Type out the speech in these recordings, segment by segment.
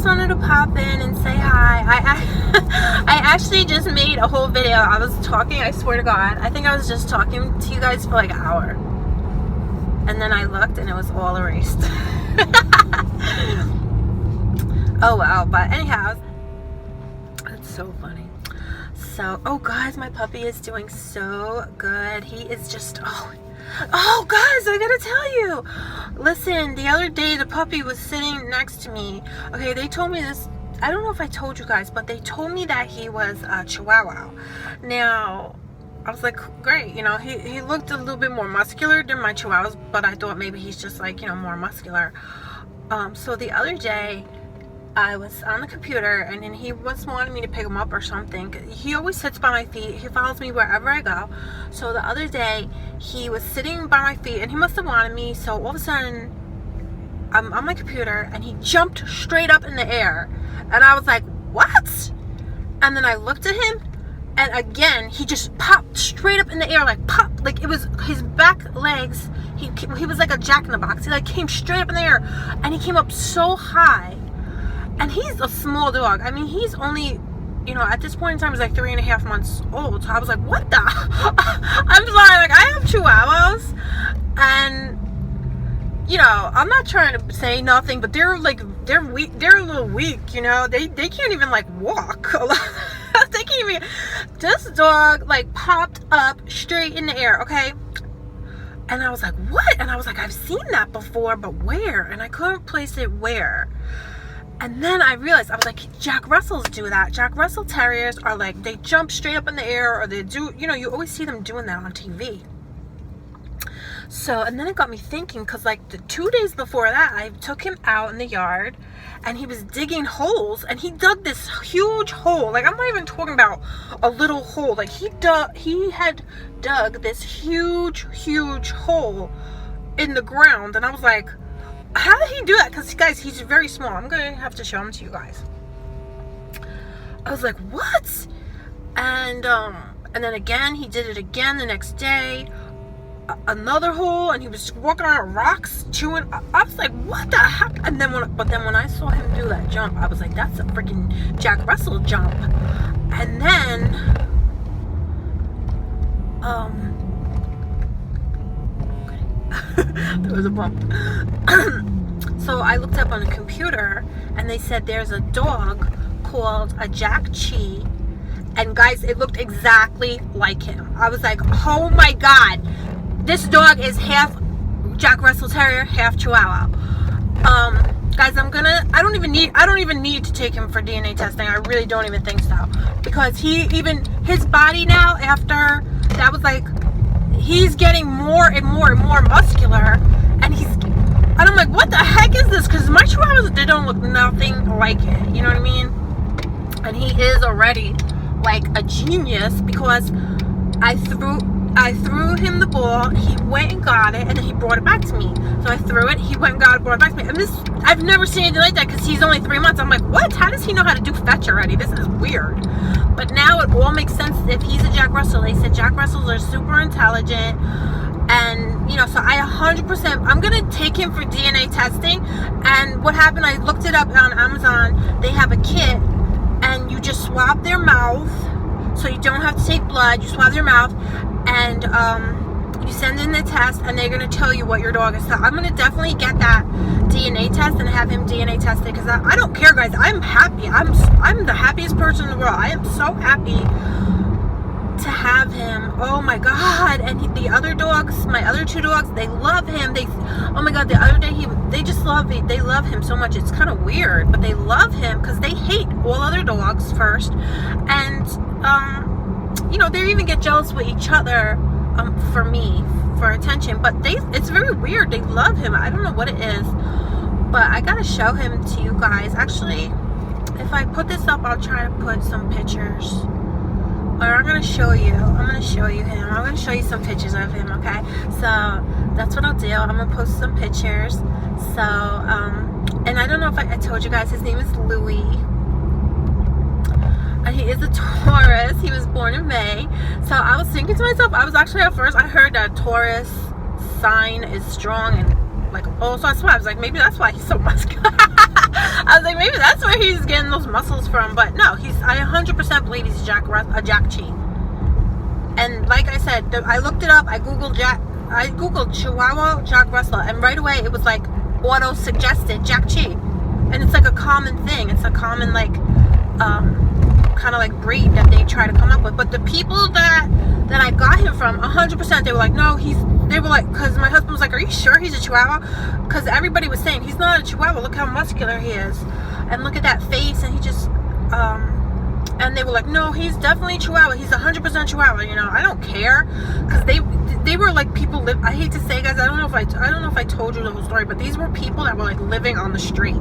just wanted to pop in and say hi. I actually just made a whole video. I was talking, I swear to God, I think I was just talking to you guys for like an hour. And then I looked and it was all erased. Oh well, but anyhow, it's so funny. So, oh guys, my puppy is doing so good. He is just, oh guys, I gotta tell you. Listen, the other day the puppy was sitting next to me. Okay, they told me this, I don't know if I told you guys, but they told me that he was a chihuahua. Now, I was like, great, you know, he looked a little bit more muscular than my chihuahuas, but I thought maybe he's just like, you know, more muscular. So the other day, I was on the computer and then he was wanting me to pick him up or something. He always sits by my feet. He follows me wherever I go. So the other day he was sitting by my feet and he must have wanted me. So all of a sudden I'm on my computer and he jumped straight up in the air. And I was like, what? And then I looked at him and again he just popped straight up in the air, like pop, like it was his back legs. He was like a jack in the box. He like came straight up in the air and he came up so high. And he's a small dog. I mean, he's only, you know, at this point in time, he's like 3.5 months old. So I was like, what the? I'm sorry, like, I have chihuahuas. And, you know, I'm not trying to say nothing, but they're like, they're weak. They're a little weak, you know. They can't even, like, walk. They can't even. This dog, like, popped up straight in the air, okay? And I was like, what? And I was like, I've seen that before, but where? And I couldn't place it where. And then I realized, I was like, Jack Russells do that. Jack Russell Terriers are like, they jump straight up in the air, or they do, you know, you always see them doing that on TV. So, and then it got me thinking, because like the 2 days before that, I took him out in the yard, and he was digging holes, and he dug this huge hole. Like, I'm not even talking about a little hole. Like, he had dug this huge hole in the ground, and I was like, how did he do that? Because guys, he's very small. I'm gonna have to show him to you guys. I was like, what? And then again he did it again the next day, another hole, and he was walking around rocks chewing. I was like, what the heck? And then when I saw him do that jump, I was like, that's a freaking Jack Russell jump. And then there was a bump. So I looked up on the computer and they said there's a dog called a Jack Chi, and guys, it looked exactly like him. I was like, oh my God, this dog is half Jack Russell Terrier, half Chihuahua. Guys, I don't even need to take him for DNA testing. I really don't even think so, because his body now, after that, was like, he's getting more and more muscular, and I'm like, what the heck is this? Because my chihuahuas, they don't look nothing like it, you know what I mean? And he is already like a genius, because I threw him the ball, he went and got it, and then he brought it back to me. So I threw it, he went and got it, brought it back to me. And I've never seen anything like that, because he's only 3 months. I'm like, what? How does he know how to do fetch already? This is weird. But now it all makes sense. If he's a Jack Russell, they said Jack Russells are super intelligent. And, you know, so I 100%, I'm going to take him for DNA testing. And what happened, I looked it up on Amazon. They have a kit, and you just swab their mouth. So you don't have to take blood. You swab their mouth, and you send in the test, and they're going to tell you what your dog is. So I'm going to definitely get that DNA test and have him DNA tested, because I don't care, guys. I'm happy. I'm the happiest person in the world. I am so happy to have him. Oh my God. And the other dogs, my other 2 dogs, they love him. Oh my God, the other day they just love me. They love him so much. It's kind of weird, but they love him because they hate all other dogs first. And you know, they even get jealous with each other for me, for attention. But it's very weird. They love him. I don't know what it is, but I gotta show him to you guys. Actually, if I put this up, I'll try to put some pictures. Or I'm going to show you. I'm going to show you him. I'm going to show you some pictures of him, okay? So, that's what I'll do. I'm going to post some pictures. So, and I don't know if I told you guys, his name is Louie. And he is a Taurus. He was born in May. So, I was thinking to myself, I was actually at first, I heard that Taurus sign is strong and like, oh, so that's why I was like, maybe that's why he's so muscular. I was like, maybe that's where he's getting those muscles from. But no, I 100% believe he's a Jack Chi. And like I said, I looked it up. I googled Chihuahua Jack Russell, and right away it was like auto suggested Jack Chi. And it's like a common thing. It's a common like kind of like breed that they try to come up with. But the people that I got him from, 100%, they were like, no, they were like, because my husband was like, are you sure he's a Chihuahua? Because everybody was saying he's not a Chihuahua, look how muscular he is, and look at that face, and he just and they were like, no, he's definitely Chihuahua, he's 100% Chihuahua. You know, I don't care, because they were like people live. I hate to say, guys, I don't know if I told you the whole story, but these were people that were like living on the street.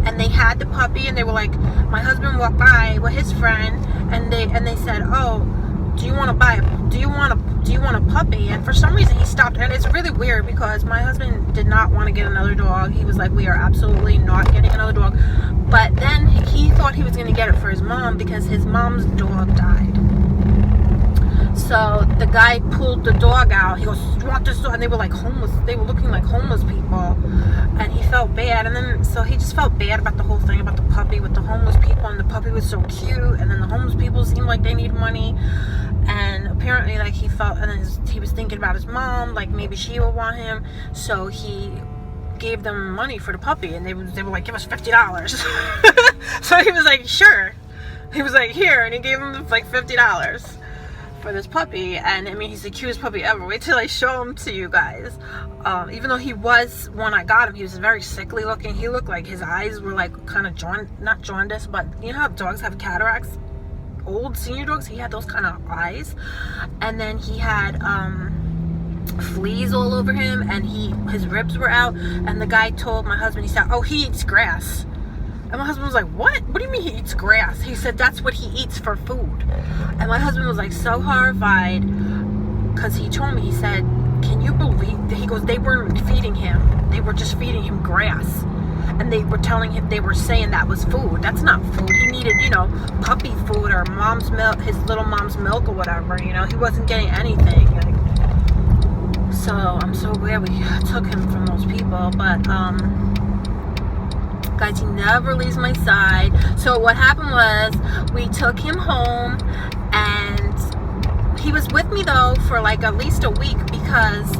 And they had the puppy, and they were like, my husband walked by with his friend, and they said, oh, do you want a puppy? And for some reason he stopped. And it's really weird, because my husband did not want to get another dog. He was like, we are absolutely not getting another dog. But then he thought he was going to get it for his mom, because his mom's dog died. So the guy pulled the dog out. He goes, you want this dog? And they were like homeless. They were looking like homeless people. And he felt bad. And then, so he just felt bad about the whole thing, about the puppy with the homeless people. And the puppy was so cute. And then the homeless people seemed like they need money. And apparently, like, he felt, and then he was thinking about his mom, like maybe she would want him. So he gave them money for the puppy. And they were like, give us $50. So he was like, sure. He was like, here. And he gave him like $50. For this puppy. And I mean, he's the cutest puppy ever. Wait till I show him to you guys. Even though he was, when I got him, he was very sickly looking. He looked like his eyes were like kind of not jaundiced, but you know how dogs have cataracts? Old senior dogs, he had those kind of eyes. And then he had fleas all over him, and his ribs were out. And the guy told my husband, he said, oh, he eats grass. And my husband was like, what? What do you mean he eats grass? He said, that's what he eats for food. And my husband was like so horrified, because he told me, he said, can you believe, he goes, they weren't feeding him. They were just feeding him grass. And they were telling him, they were saying that was food. That's not food. He needed, you know, puppy food or mom's milk, his little mom's milk or whatever. You know, he wasn't getting anything. Like, so I'm so glad we took him from those people. But, guys, he never leaves my side. So what happened was, we took him home, and he was with me though for like at least a week, because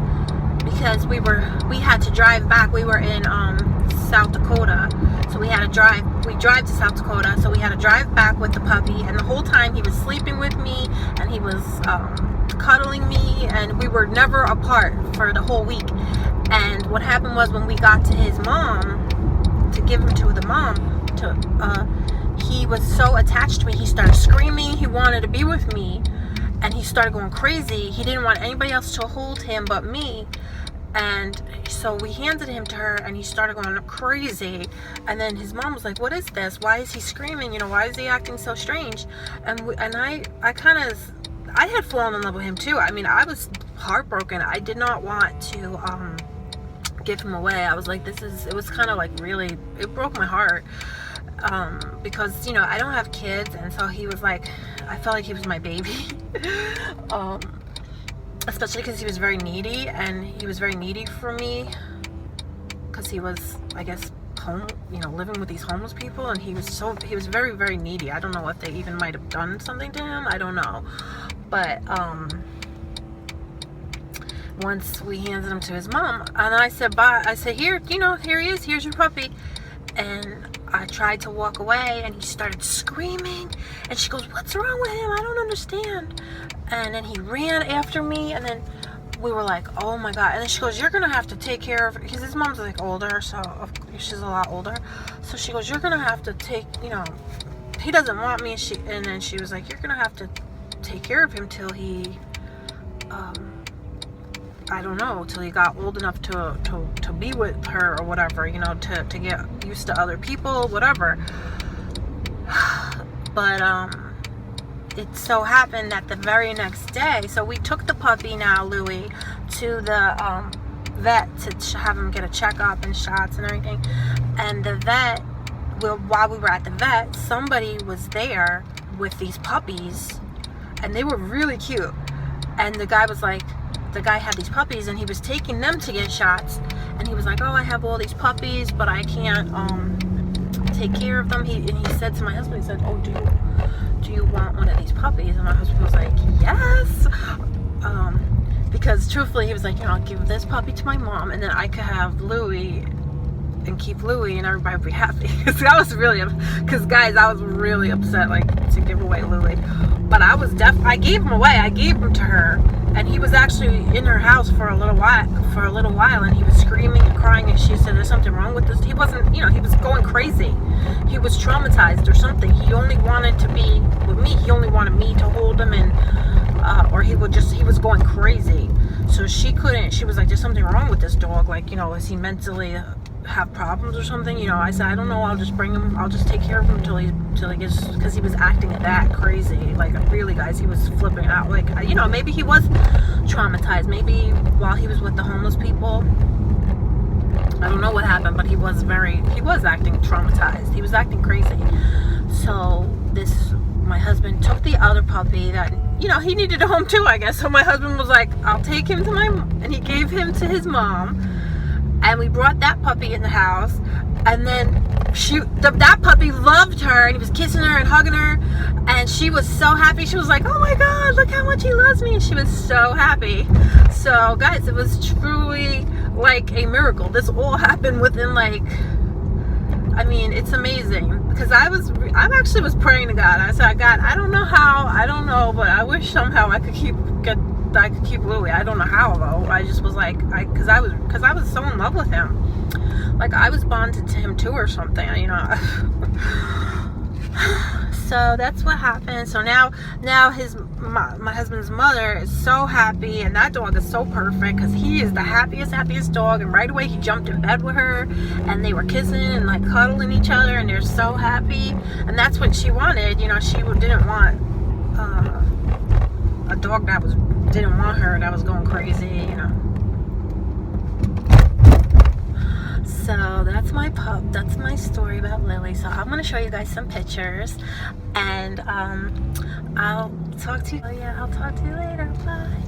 we had to drive back. We were in South Dakota, so we drive to South Dakota, so we had to drive back with the puppy. And the whole time he was sleeping with me, and he was cuddling me, and we were never apart for the whole week. And what happened was, when we got to his mom to give him to the mom, he was so attached to me. He started screaming. He wanted to be with me, and he started going crazy. He didn't want anybody else to hold him but me. And so we handed him to her, and he started going crazy. And then his mom was like, what is this? Why is he screaming? You know, why is he acting so strange? And I had fallen in love with him too. I mean, I was heartbroken. I did not want to give him away. I was like, it was kind of like, really, it broke my heart, because, you know, I don't have kids, and so he was like, I felt like he was my baby. Especially because he was very needy, and he was very needy for me, because he was, I guess, living with these homeless people, and he was very, very needy. I don't know if they even might have done something to him. I don't know. But once we handed him to his mom, and I said, bye. I said, here he is, here's your puppy. And I tried to walk away, and he started screaming, and she goes, what's wrong with him? I don't understand. And then he ran after me, and then we were like, oh my God. And then she goes, you're gonna have to take care of, because his mom's like older, so she's a lot older. So she goes, you're gonna have to take, he doesn't want me. And then she was like, you're gonna have to take care of him till he, I don't know, till he got old enough to be with her or whatever, to get used to other people, whatever. But it so happened that the very next day, so we took the puppy now, Louie, to the vet to have him get a checkup and shots and everything. And the vet, while we were at the vet, somebody was there with these puppies, and they were really cute. And the guy had these puppies, and he was taking them to get shots, and he was like, oh, I have all these puppies, but I can't take care of them. And he said to my husband, he said, oh, do you want one of these puppies? And my husband was like, yes. Because truthfully, he was like, I'll give this puppy to my mom, and then I could have Louie and keep Louie, and everybody would be happy. Because I was really upset, like, to give away Louie. But I gave him away. I gave him to her, and he was actually in her house for a little while, and he was screaming and crying, and she said, there's something wrong with this. He wasn't, he was going crazy. He was traumatized or something. He only wanted to be with me. He only wanted me to hold him, and or he was going crazy. So she was like, there's something wrong with this dog. Like, is he mentally have problems or something? I said, I don't know. I'll just take care of him till he gets, because he was acting that crazy. Like, really, guys, he was flipping out. Like, maybe he was traumatized. Maybe while he was with the homeless people, I don't know what happened, but he was acting traumatized. He was acting crazy. So my husband took the other puppy that, he needed a home too, I guess. So my husband was like, I'll take him and he gave him to his mom. And we brought that puppy in the house. And then that puppy loved her, and he was kissing her and hugging her. And she was so happy. She was like, oh my God, look how much he loves me. And she was so happy. So guys, it was truly like a miracle. This all happened within it's amazing. Because I actually was praying to God. I said, God, I don't know, but I wish somehow I could keep Louie. I don't know how though. I just was like, because I was so in love with him. Like, I was bonded to him too or something, So that's what happened. So now my husband's mother is so happy, and that dog is so perfect because he is the happiest dog. And right away he jumped in bed with her, and they were kissing and like cuddling each other, and they're so happy. And that's what she wanted. She didn't want a dog that didn't want her, that was going crazy. So that's my pup. That's my story about Lily. So I'm going to show you guys some pictures, and I'll talk to you later. Bye.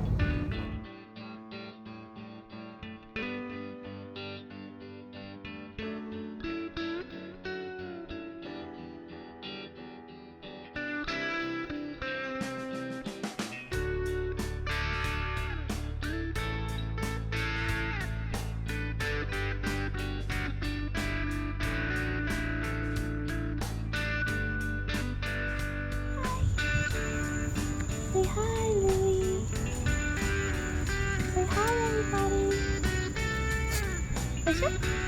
Say hi, Louie. Say hi, everybody.